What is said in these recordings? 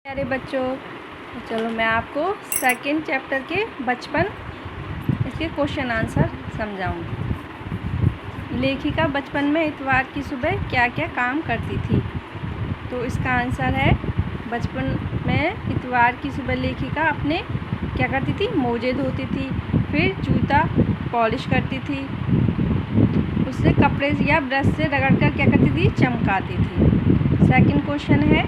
प्यारे बच्चों, चलो मैं आपको सेकंड चैप्टर के बचपन इसके क्वेश्चन आंसर समझाऊंगी। लेखिका बचपन में इतवार की सुबह क्या क्या काम करती थी। तो इसका आंसर है, बचपन में इतवार की सुबह लेखिका अपने क्या करती थी, मोजे धोती थी, फिर जूता पॉलिश करती थी, उससे कपड़े या ब्रश से रगड़कर क्या करती थी, चमकाती थी। सेकंड क्वेश्चन है,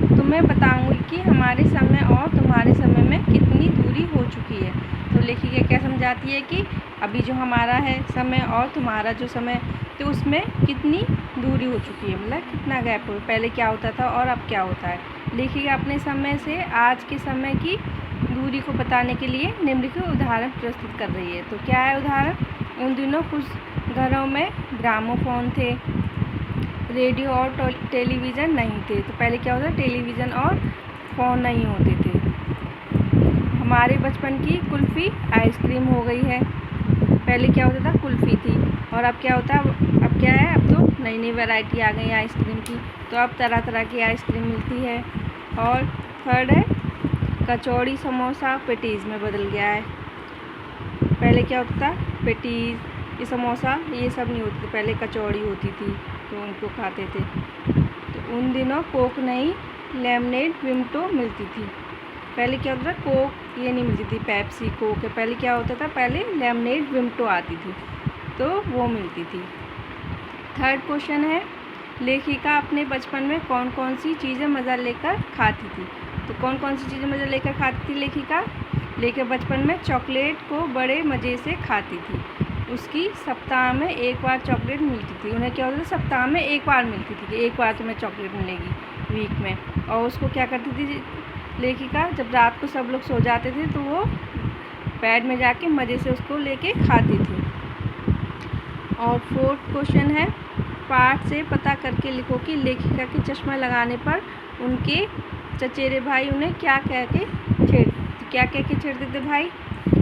तो मैं बताऊंगी कि हमारे समय और तुम्हारे समय में कितनी दूरी हो चुकी है। तो लेखिका क्या समझाती है कि अभी जो हमारा है समय और तुम्हारा जो समय, तो उसमें कितनी दूरी हो चुकी है, मतलब कितना गैप हो, पहले क्या होता था और अब क्या होता है। लेखिका अपने समय से आज के समय की दूरी को बताने के लिए निम्नलिखित उदाहरण प्रस्तुत कर रही है। तो क्या है उदाहरण? उन दिनों कुछ घरों में ग्रामोफोन थे, रेडियो और टेलीविज़न नहीं थे। तो पहले क्या होता, टेलीविज़न और फ़ोन नहीं होते थे। हमारे बचपन की कुल्फ़ी आइसक्रीम हो गई है। पहले क्या होता था, कुल्फ़ी थी, और अब क्या होता है, अब क्या है, अब तो नई नई वैरायटी आ गई है आइसक्रीम की, तो अब तरह तरह की आइसक्रीम मिलती है। और थर्ड है, कचौड़ी समोसा पेटीज़ में बदल गया है। पहले क्या होता था, पेटीज़, ये समोसा, ये सब नहीं होती थी, पहले कचौड़ी होती थी तो उनको खाते थे। तो उन दिनों कोक नहीं, लेमनेड विमटो मिलती थी। पहले क्या होता था, कोक ये नहीं मिलती थी, पेप्सी कोक है, पहले क्या होता था, पहले लेमनेड विमटो आती थी तो वो मिलती थी। थर्ड क्वेश्चन है, लेखिका अपने बचपन में कौन कौन सी चीज़ें मज़ा लेकर खाती थी। तो कौन कौन सी चीज़ें मज़ा लेकर खाती थी लेखिका? बचपन में चॉकलेट को बड़े मज़े से खाती थी। उसकी सप्ताह में एक बार चॉकलेट मिलती थी। उन्हें क्या होता था, सप्ताह में एक बार मिलती थी कि एक बार तुम्हें चॉकलेट मिलेगी वीक में। और उसको क्या करती थी लेखिका, जब रात को सब लोग सो जाते थे तो वो बेड में जाके मज़े से उसको लेके खाती थी। और फोर्थ क्वेश्चन है, पाठ से पता करके लिखो कि लेखिका के चश्मा लगाने पर उनके चचेरे भाई उन्हें क्या कह के छेड़ते थे भाई।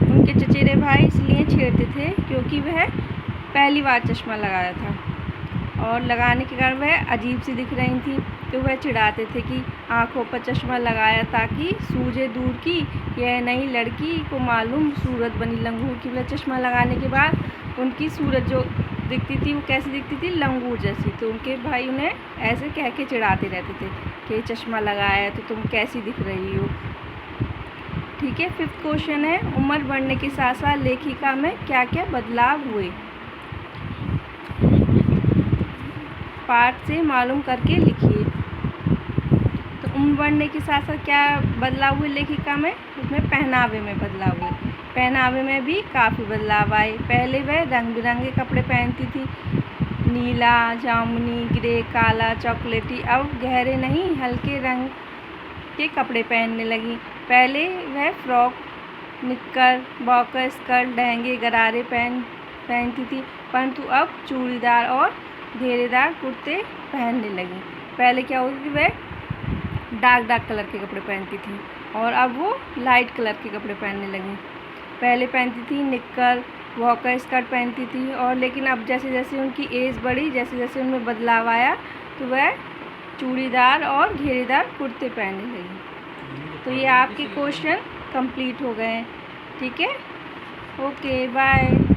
उनके चचेरे भाई इसलिए छेड़ते थे क्योंकि वह पहली बार चश्मा लगाया था और लगाने के कारण वह अजीब सी दिख रही थी, तो वह चिढ़ाते थे कि आंखों पर चश्मा लगाया ताकि सूझे दूर की यह नई लड़की को मालूम सूरत बनी लंगूर की। वह चश्मा लगाने के बाद उनकी सूरत जो दिखती थी वो कैसी दिखती थी, लंगूर जैसी। तो उनके भाई उन्हें ऐसे कह के चिढ़ाते रहते थे कि चश्मा लगाया है तो तुम कैसी दिख रही हो। ठीक है। फिफ्थ क्वेश्चन है, उम्र बढ़ने के साथ साथ लेखिका में क्या क्या बदलाव हुए, पाठ से मालूम करके लिखिए। तो उम्र बढ़ने के साथ साथ क्या बदलाव हुए लेखिका में? उसमें पहनावे में बदलाव हुए। पहनावे में भी काफ़ी बदलाव आए। पहले वह रंग बिरंगे कपड़े पहनती थी, नीला, जामुनी, ग्रे, काला, चॉकलेटी। अब गहरे नहीं, हल्के रंग के कपड़े पहनने लगी। पहले वह फ्रॉक, निक्कर, बॉकर, स्कर्ट, लहंगे, गरारे पहनती थी, परंतु अब चूड़ीदार और घेरेदार कुर्ते पहनने लगी। पहले क्या होती थी, वह डार्क कलर के कपड़े पहनती थी और अब वो लाइट कलर के कपड़े पहनने लगी। पहले पहनती थी निक्कर, वॉकर, स्कर्ट पहनती थी, और लेकिन अब जैसे जैसे उनकी एज बढ़ी, जैसे जैसे उनमें बदलाव आया, तो वह चूड़ीदार और घेरेदार कुर्ते पहनने लगी। तो ये आपके क्वेश्चन कंप्लीट हो गए हैं। ठीक है, ओके, बाय।